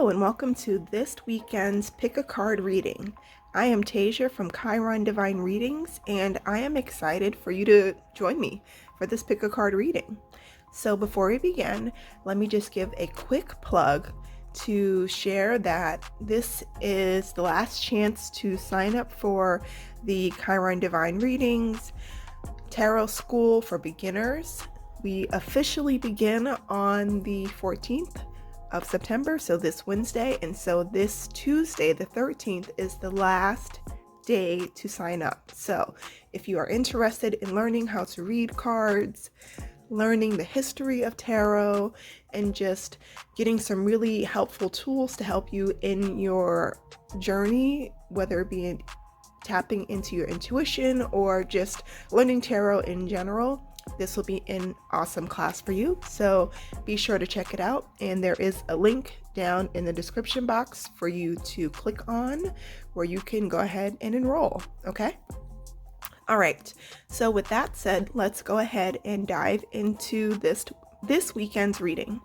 Hello and welcome to this weekend's Pick a Card reading. I am Tasia from Chiron Divine Readings, and I am excited for you to join me for this Pick a Card reading. So before we begin, let me just give a quick plug to share that this is the last chance to sign up for the Chiron Divine Readings Tarot School for Beginners. We officially begin on the 14th of September, so this Wednesday, and so this Tuesday the 13th is the last day to sign up. So if you are interested in learning how to read cards, learning the history of tarot, and just getting some really helpful tools to help you in your journey, whether it be tapping into your intuition or just learning tarot in general, this will be an awesome class for you. So be sure to check it out. And there is a link down in the description box for you to click on where you can go ahead and enroll. Okay. All right. So with that said, let's go ahead and dive into this weekend's reading.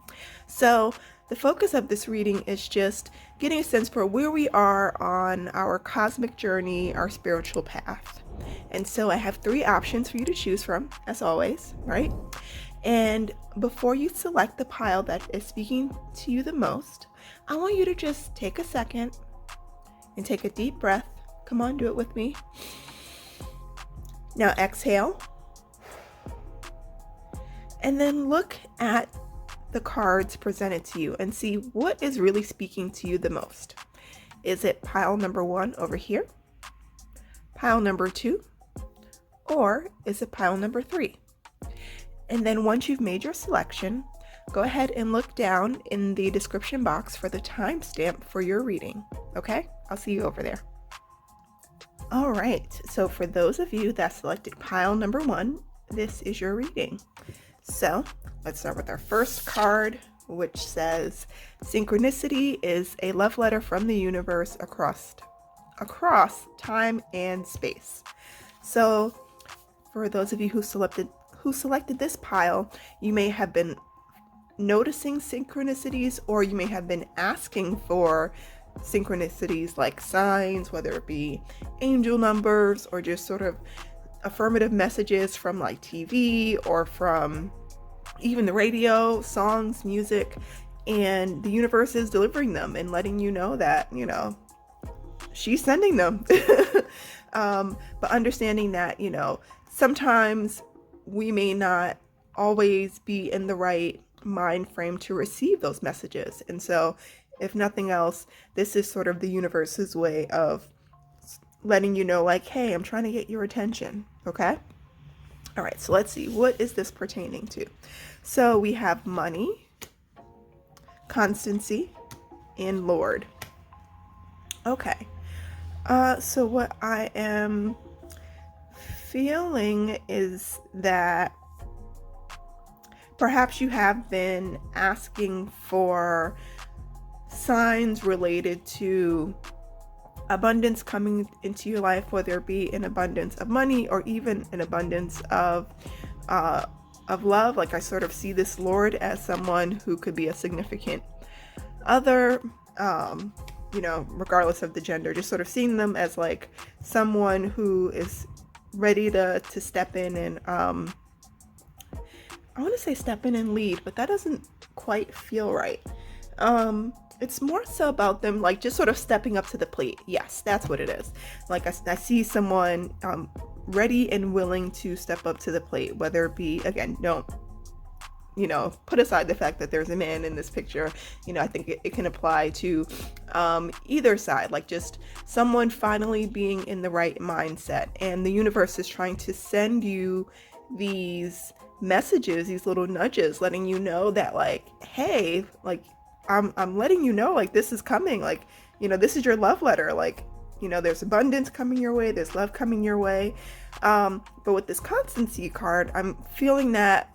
So the focus of this reading is just getting a sense for where we are on our cosmic journey, our spiritual path. And so I have 3 options for you to choose from, as always, right? And before you select the pile that is speaking to you the most, I want you to just take a second and take a deep breath. Come on, do it with me. Now exhale. And then look at the cards presented to you and see what is really speaking to you the most. Is it pile number 1 over here? Pile number 2? Or is it pile number 3? And then once you've made your selection, go ahead and look down in the description box for the timestamp for your reading. Okay? I'll see you over there. All right. So for those of you that selected pile number 1, this is your reading. So let's start with our first card, which says, synchronicity is a love letter from the universe across time and space. So for those of you who selected this pile, you may have been noticing synchronicities, or you may have been asking for synchronicities like signs, whether it be angel numbers or just sort of affirmative messages from like TV or from even the radio, songs, music, and the universe is delivering them and letting you know that, she's sending them. But understanding that, sometimes we may not always be in the right mind frame to receive those messages. And so if nothing else, this is sort of the universe's way of letting you know, like, hey, I'm trying to get your attention. Okay. All right. So let's see. What is this pertaining to? So we have money, constancy, and Lord. Okay. So what I am feeling is that perhaps you have been asking for signs related to abundance coming into your life, whether it be an abundance of money or even an abundance of love. Like I sort of see this Lord as someone who could be a significant other, regardless of the gender, just sort of seeing them as like someone who is ready to step in and I want to say step in and lead, but that doesn't quite feel right. It's more so about them like just sort of stepping up to the plate. Yes, that's what it is. Like I see someone ready and willing to step up to the plate, whether it be, again, don't put aside the fact that there's a man in this picture. I think it can apply to either side, like just someone finally being in the right mindset, and the universe is trying to send you these messages, these little nudges, letting you know that, like, hey, like I'm letting you know, like, this is coming, like, this is your love letter, like, there's abundance coming your way, there's love coming your way. But with this constancy card, I'm feeling that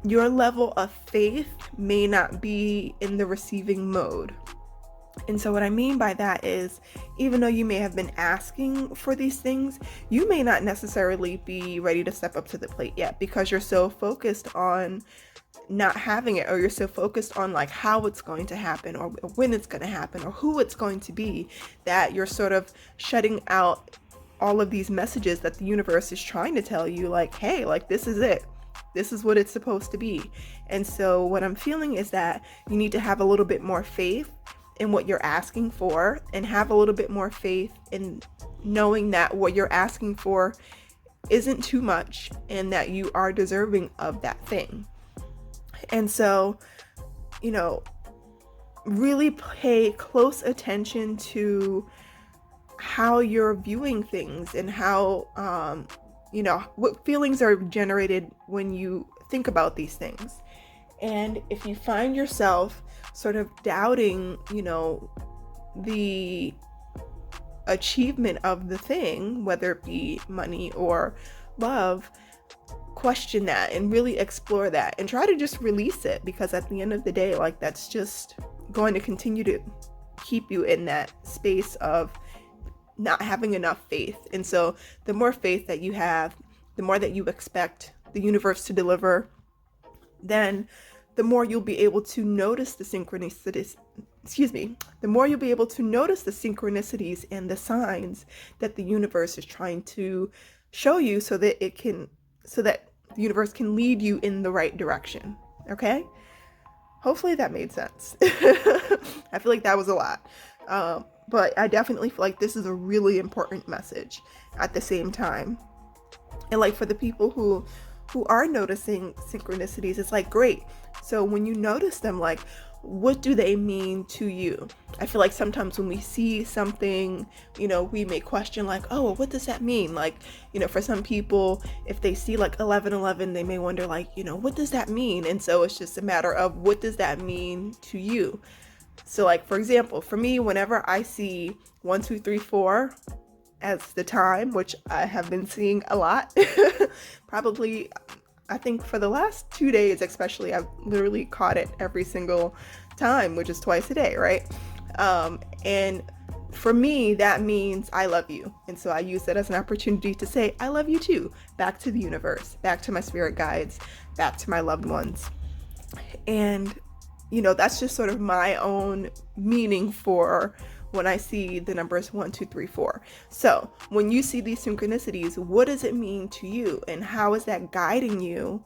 your level of faith may not be in the receiving mode. And so what I mean by that is, even though you may have been asking for these things, you may not necessarily be ready to step up to the plate yet, because you're so focused on not having it, or you're so focused on like how it's going to happen, or when it's going to happen, or who it's going to be, that you're sort of shutting out all of these messages that the universe is trying to tell you, like, hey, like, this is it. This is what it's supposed to be. And so what I'm feeling is that you need to have a little bit more faith in what you're asking for, and have a little bit more faith in knowing that what you're asking for isn't too much, and that you are deserving of that thing. And so, really pay close attention to how you're viewing things, and how, what feelings are generated when you think about these things. And if you find yourself sort of doubting, the achievement of the thing, whether it be money or love, question that and really explore that, and try to just release it, because at the end of the day, like, that's just going to continue to keep you in that space of not having enough faith. And so the more faith that you have, the more that you expect the universe to deliver, then the more you'll be able to notice the synchronicities, the more you'll be able to notice the synchronicities and the signs that the universe is trying to show you, so that the universe can lead you in the right direction. Okay? Hopefully that made sense. I feel like that was a lot. But I definitely feel like this is a really important message at the same time. And like, for the people who are noticing synchronicities, it's like, great. So when you notice them, like, what do they mean to you? I feel like sometimes when we see something, we may question, like, oh, well, what does that mean? Like, for some people, if they see like 1111, they may wonder, like, what does that mean? And so it's just a matter of, what does that mean to you? So like, for example, for me, whenever I see 1, 2, 3, 4 as the time, which I have been seeing a lot, probably, I think for the last 2 days especially, I've literally caught it every single time, which is twice a day, right? And for me, that means I love you. And so I use that as an opportunity to say, I love you too, back to the universe, back to my spirit guides, back to my loved ones. And, that's just sort of my own meaning for when I see the numbers 1, 2, 3, 4. So when you see these synchronicities, what does it mean to you? And how is that guiding you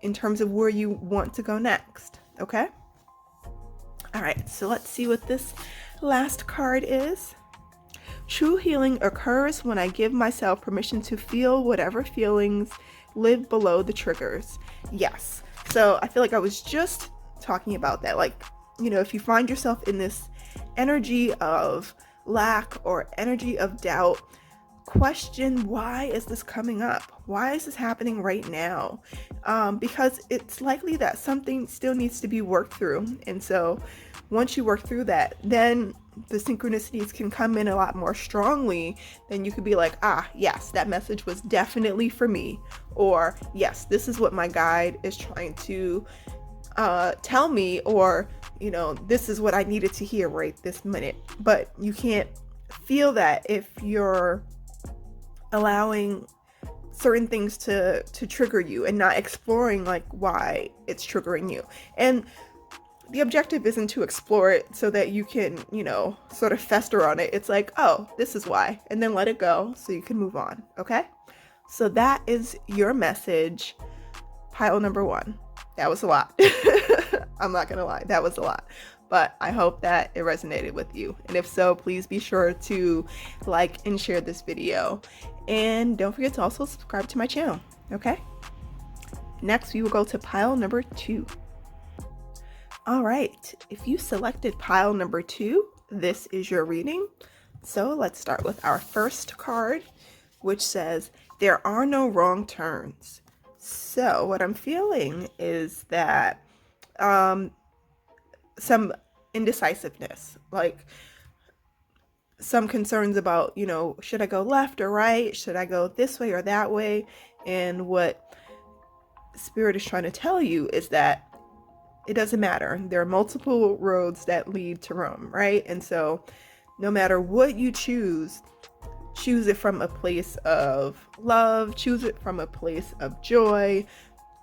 in terms of where you want to go next? Okay? All right, so let's see what this last card is. True healing occurs when I give myself permission to feel whatever feelings live below the triggers. Yes. So I feel like I was just talking about that. Like, if you find yourself in this energy of lack or energy of doubt, question, why is this coming up? Why is this happening right now? Because it's likely that something still needs to be worked through. And so once you work through that, then the synchronicities can come in a lot more strongly. Then you could be like, yes, that message was definitely for me. Or yes, this is what my guide is trying to tell me, or this is what I needed to hear right this minute. But you can't feel that if you're allowing certain things to trigger you and not exploring like why it's triggering you. And the objective isn't to explore it so that you can, sort of fester on it. It's like, oh, this is why, and then let it go so you can move on. Okay? So that is your message, pile number 1. That was a lot. I'm not gonna lie, that was a lot. But I hope that it resonated with you. And if so, please be sure to like and share this video. And don't forget to also subscribe to my channel, okay? Next, we will go to pile number 2. All right, if you selected pile number 2, this is your reading. So let's start with our first card, which says, there are no wrong turns. So what I'm feeling is that some indecisiveness, like some concerns about, should I go left or right? Should I go this way or that way? And what Spirit is trying to tell you is that it doesn't matter. There are multiple roads that lead to Rome, right? And so no matter what you choose it from a place of love, choose it from a place of joy.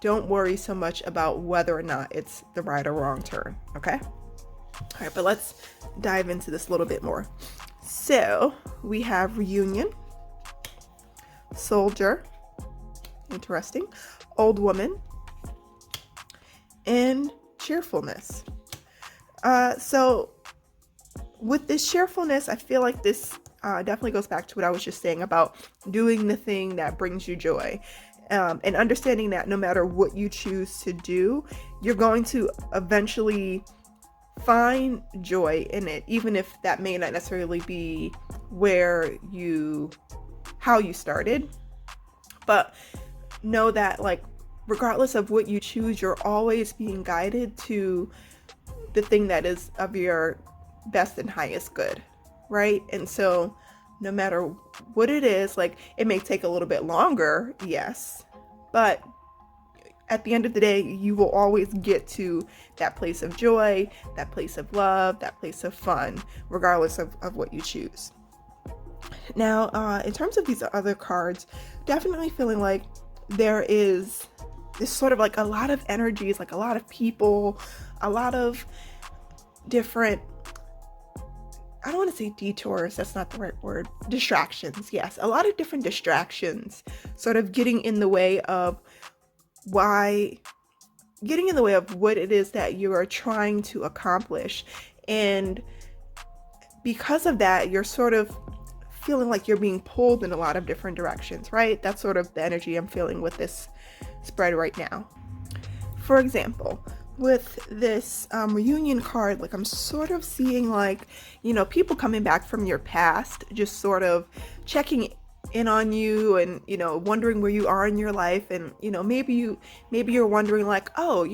Don't worry so much about whether or not it's the right or wrong turn, okay? All right, but let's dive into this a little bit more. So we have reunion, soldier, interesting, old woman, and cheerfulness. So with this cheerfulness, I feel like this definitely goes back to what I was just saying about doing the thing that brings you joy. And understanding that no matter what you choose to do, you're going to eventually find joy in it, even if that may not necessarily be how you started. But know that, like, regardless of what you choose, you're always being guided to the thing that is of your best and highest good, right? And so no matter what it is, like, it may take a little bit longer, yes, but at the end of the day, you will always get to that place of joy, that place of love, that place of fun, regardless of what you choose. Now, in terms of these other cards, definitely feeling like there is this sort of like a lot of energies, like a lot of people, a lot of different, I don't want to say detours, that's not the right word, distractions, yes, a lot of different distractions sort of getting in the way of what it is that you are trying to accomplish. And because of that, you're sort of feeling like you're being pulled in a lot of different directions, right? That's sort of the energy I'm feeling with this spread right now. For example, with this reunion card, like, I'm sort of seeing, like, people coming back from your past, just sort of checking in on you and, wondering where you are in your life. And, maybe you're wondering, like, oh,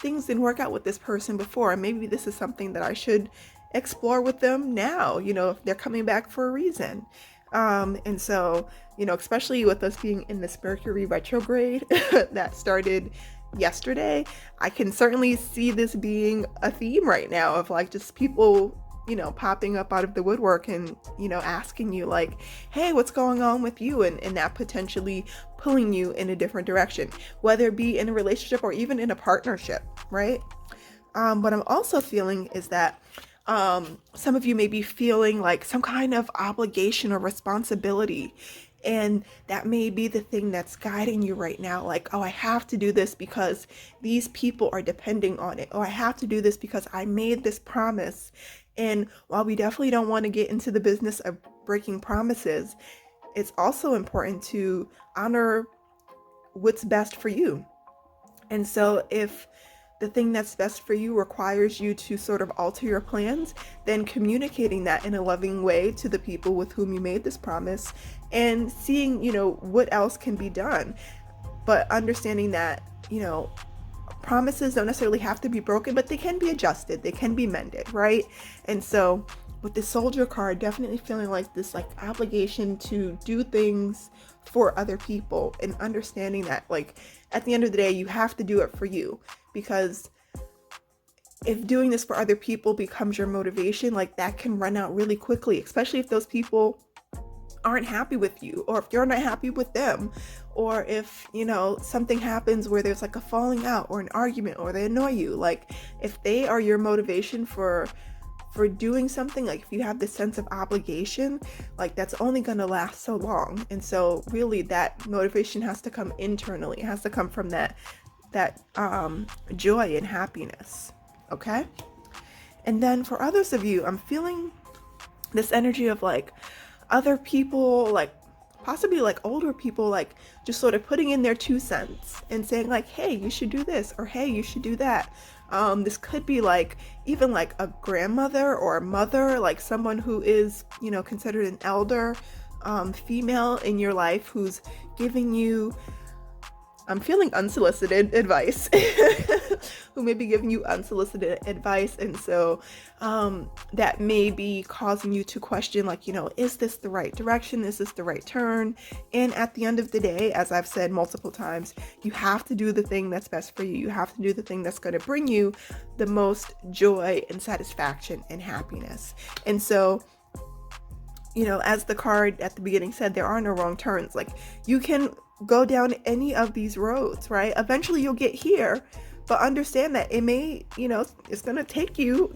things didn't work out with this person before, and maybe this is something that I should explore with them now, if they're coming back for a reason. And so, especially with us being in this Mercury retrograde that started yesterday, I can certainly see this being a theme right now of, like, just people, popping up out of the woodwork and, asking you, like, hey, what's going on with you? And that potentially pulling you in a different direction, whether it be in a relationship or even in a partnership, right? What I'm also feeling is that some of you may be feeling like some kind of obligation or responsibility, and that may be the thing that's guiding you right now. Like, oh, I have to do this because these people are depending on it. Oh, I have to do this because I made this promise. And while we definitely don't want to get into the business of breaking promises, it's also important to honor what's best for you. And so if the thing that's best for you requires you to sort of alter your plans, then communicating that in a loving way to the people with whom you made this promise, and seeing, what else can be done. But understanding that, promises don't necessarily have to be broken, but they can be adjusted, they can be mended, right? And so with the soldier card, definitely feeling like this, like, obligation to do things for other people, and understanding that, like, at the end of the day, you have to do it for you. Because if doing this for other people becomes your motivation, like, that can run out really quickly, especially if those people aren't happy with you, or if you're not happy with them, or if, something happens where there's like a falling out or an argument, or they annoy you. Like, if they are your motivation for doing something, like, if you have this sense of obligation, like, that's only going to last so long. And so really that motivation has to come internally. It has to come from that joy and happiness. Okay. And then for others of you, I'm feeling this energy of, like, other people, like possibly like older people, like, just sort of putting in their 2 cents and saying, like, hey, you should do this, or hey, you should do that. This could be like even like a grandmother or a mother, like someone who is, considered an elder female in your life, who's giving you I'm feeling unsolicited advice, who may be giving you unsolicited advice. And so that may be causing you to question, like, is this the right direction? Is this the right turn? And at the end of the day, as I've said multiple times, you have to do the thing that's best for you. You have to do the thing that's going to bring you the most joy and satisfaction and happiness. And so, as the card at the beginning said, there are no wrong turns. Like, you can go down any of these roads, right? Eventually you'll get here, but understand that it may, it's going to take you,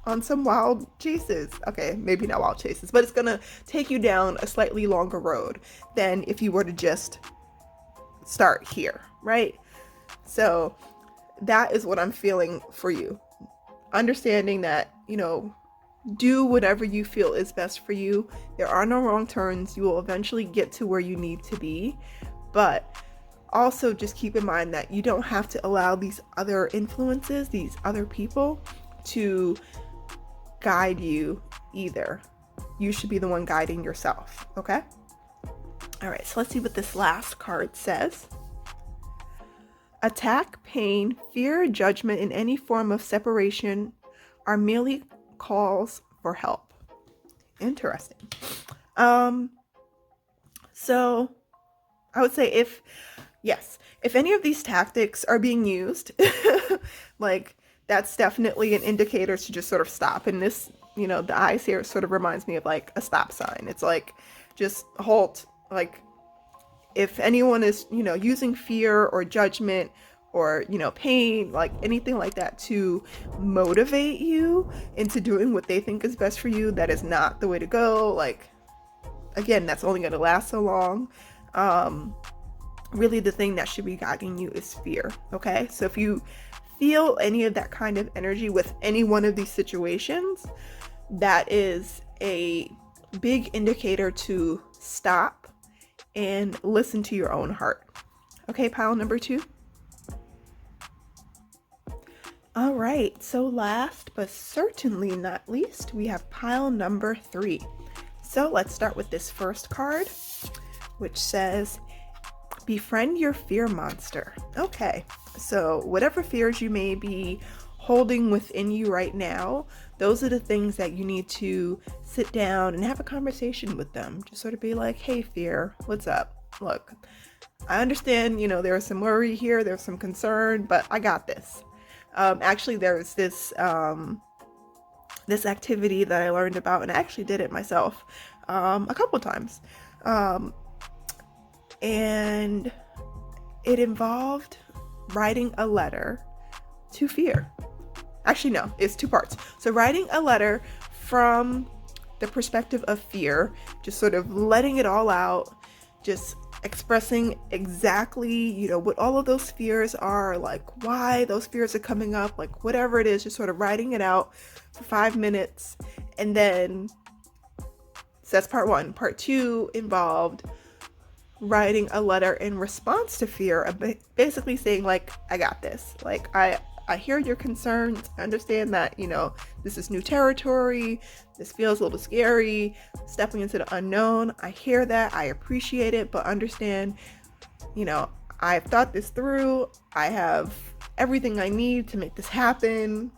on some wild chases. Okay, maybe not wild chases, but it's going to take you down a slightly longer road than if you were to just start here, right? So that is what I'm feeling for you. Understanding that, do whatever you feel is best for you. There are no wrong turns. You will eventually get to where you need to be. But also just keep in mind that you don't have to allow these other influences, these other people, to guide you either. You should be the one guiding yourself, okay? All right, so let's see what this last card says. Attack, pain, fear, judgment, and any form of separation are merely calls for help. Interesting. So I would say if any of these tactics are being used, like, that's definitely an indicator to just sort of stop. And this, the eyes here sort of reminds me of like a stop sign. It's like, just halt. Like, if anyone is, using fear or judgment or, pain, like anything like that to motivate you into doing what they think is best for you, that is not the way to go. Like, again, that's only going to last so long. Really, the thing that should be guiding you is fear. Okay. So if you feel any of that kind of energy with any one of these situations, that is a big indicator to stop and listen to your own heart. Okay, pile number 2. All right, so last but certainly not least, we have pile number 3. So let's start with this first card, which says, befriend your fear monster. Okay, so whatever fears you may be holding within you right now, those are the things that you need to sit down and have a conversation with them. Just sort of be like, hey, fear, what's up? Look, I understand, there's some worry here, there's some concern, but I got this. Actually, there's this this activity that I learned about, and I actually did it myself a couple times. And it involved writing a letter to fear. Actually, no, it's 2 parts. So writing a letter from the perspective of fear, just sort of letting it all out, just expressing exactly, what all of those fears are, like why those fears are coming up, like whatever it is, just sort of writing it out for 5 minutes. And then, so that's part 1. Part 2 involved writing a letter in response to fear, basically saying, like, I got this. Like, I hear your concerns. I understand that, this is new territory. This feels a little scary, stepping into the unknown. I hear that. I appreciate it, but understand, I've thought this through. I have everything I need to make this happen.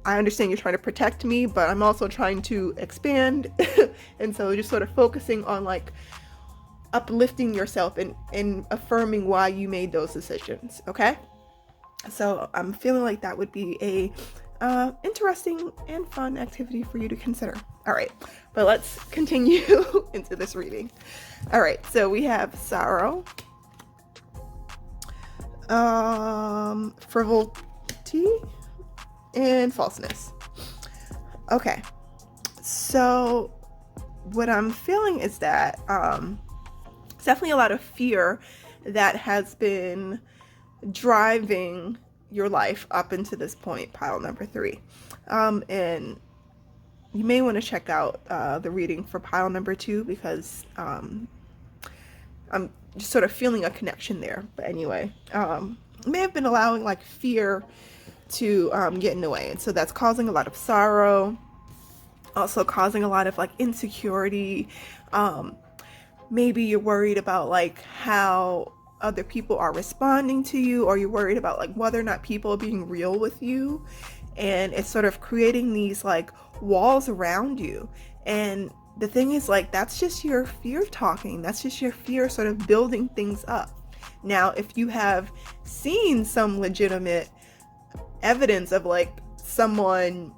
I understand you're trying to protect me, but I'm also trying to expand. And so just sort of focusing on, like, uplifting yourself and affirming why you made those decisions. Okay. So I'm feeling like that would be a interesting and fun activity for you to consider. All right, but let's continue into this reading. All right, so we have sorrow, frivolity, and falseness. Okay, so what I'm feeling is that it's definitely a lot of fear that has been driving your life up into this point, pile number 3. And you may want to check out the reading for pile number 2, because I'm just sort of feeling a connection there. But anyway, may have been allowing, like, fear to get in the way, and so that's causing a lot of sorrow, also causing a lot of, like, insecurity, maybe you're worried about like how other people are responding to you, or you're worried about like whether or not people are being real with you, and it's sort of creating these like walls around you. And the thing is, like, that's just your fear talking. That's just your fear sort of building things up. Now, if you have seen some legitimate evidence of like someone,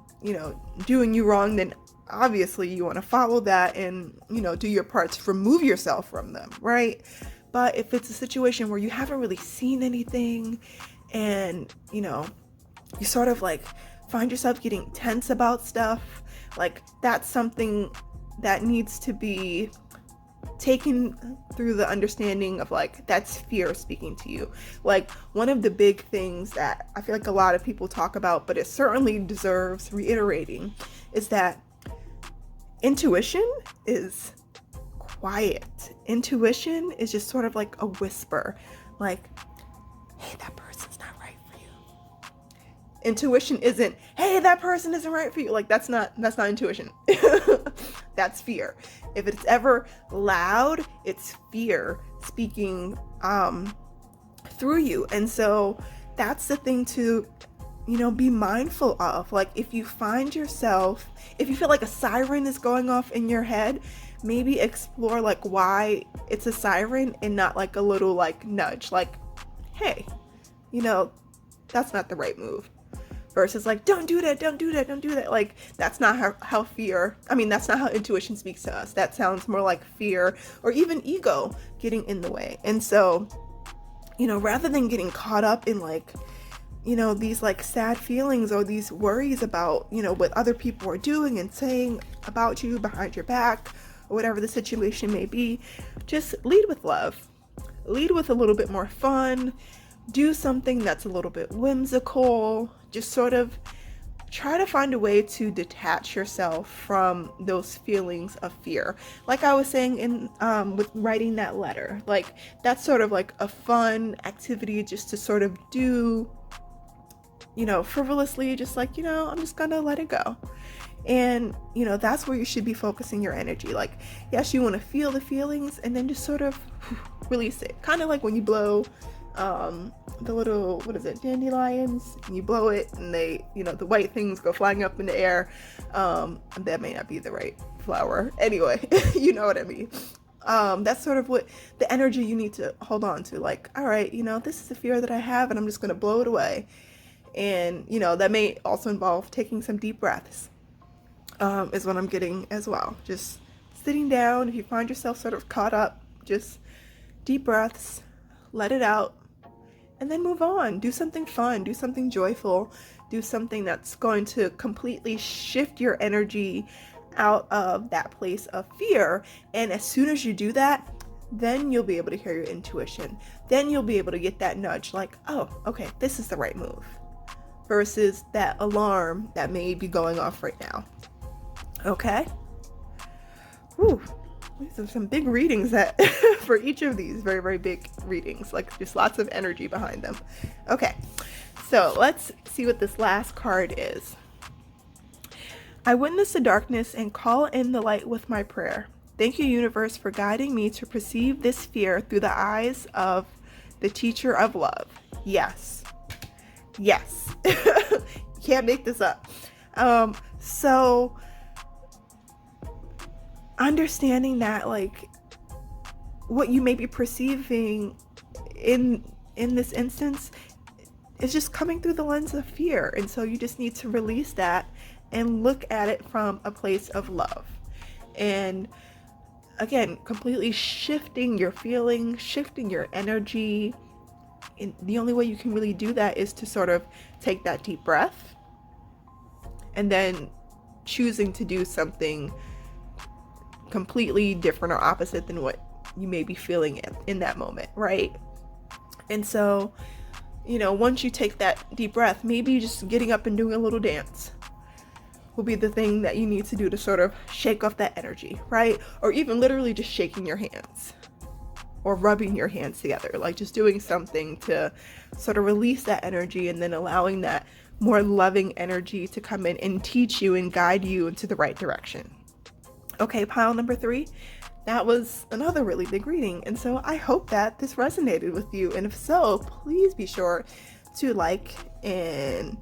doing you wrong, then obviously you want to follow that and, do your part to remove yourself from them, right? But if it's a situation where you haven't really seen anything, and, you sort of like find yourself getting tense about stuff, like that's something that needs to be taken through the understanding of like that's fear speaking to you. Like, one of the big things that I feel like a lot of people talk about, but it certainly deserves reiterating, is that intuition is quiet. Intuition is just sort of like a whisper, like, hey, that person's not right for you. Intuition isn't, hey, that person isn't right for you. Like, that's not intuition. That's fear. If it's ever loud, it's fear speaking through you. And so that's the thing to be mindful of. Like, if you find yourself, if you feel like a siren is going off in your head, maybe explore like why it's a siren and not like a little like nudge, like, hey, that's not the right move. Versus like, don't do that. Like, that's not how fear, that's not how intuition speaks to us. That sounds more like fear or even ego getting in the way. And so, rather than getting caught up in like, these like sad feelings or these worries about, what other people are doing and saying about you behind your back, or whatever the situation may be, just lead with love. Lead with a little bit more fun. Do something that's a little bit whimsical. Just sort of try to find a way to detach yourself from those feelings of fear. Like I was saying in with writing that letter, like that's sort of like a fun activity just to sort of do, frivolously, just like, I'm just gonna let it go. And that's where you should be focusing your energy. Like, yes, you want to feel the feelings and then just sort of release it, kind of like when you blow the little, dandelions, and you blow it and they, the white things go flying up in the air. That may not be the right flower, anyway. You know what I mean. That's sort of what the energy you need to hold on to. Like, all right, this is the fear that I have, and I'm just going to blow it away. And that may also involve taking some deep breaths, is what I'm getting as well. Just sitting down. If you find yourself sort of caught up, just deep breaths, let it out, and then move on. Do something fun, do something joyful, do something that's going to completely shift your energy out of that place of fear. And as soon as you do that, then you'll be able to hear your intuition. Then you'll be able to get that nudge, like, oh, okay, this is the right move, versus that alarm that may be going off right now. Okay? Whew. These are some big readings that for each of these, very, very big readings, like just lots of energy behind them. Okay, so let's see what this last card is. I witness the darkness and call in the light with my prayer. Thank you, universe, for guiding me to perceive this fear through the eyes of the teacher of love. Yes. Yes. Can't make this up. So understanding that, like, what you may be perceiving in this instance is just coming through the lens of fear. And so you just need to release that and look at it from a place of love. And again, completely shifting your feelings, shifting your energy. And the only way you can really do that is to sort of take that deep breath and then choosing to do something completely different or opposite than what you may be feeling in that moment, right? And so, once you take that deep breath, maybe just getting up and doing a little dance will be the thing that you need to do to sort of shake off that energy, right? Or even literally just shaking your hands or rubbing your hands together, like just doing something to sort of release that energy, and then allowing that more loving energy to come in and teach you and guide you into the right direction. Okay, pile number 3, that was another really big reading. And so I hope that this resonated with you. And if so, please be sure to like and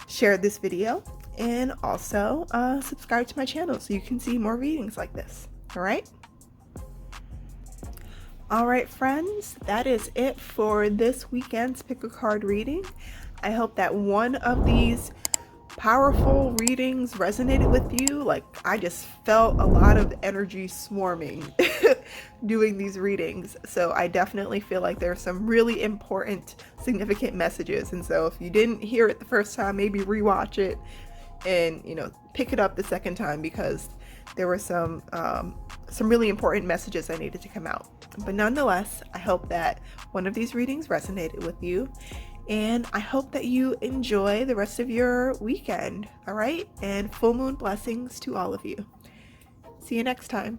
share this video, and also subscribe to my channel so you can see more readings like this. All right? All right, friends, that is it for this weekend's pick a card reading. I hope that one of these powerful readings resonated with you. Like, I just felt a lot of energy swarming doing these readings. So I definitely feel like there's some really important, significant messages. And so if you didn't hear it the first time, maybe rewatch it and, pick it up the second time, because there were some really important messages that needed to come out. But nonetheless, I hope that one of these readings resonated with you. And I hope that you enjoy the rest of your weekend, all right? And full moon blessings to all of you. See you next time.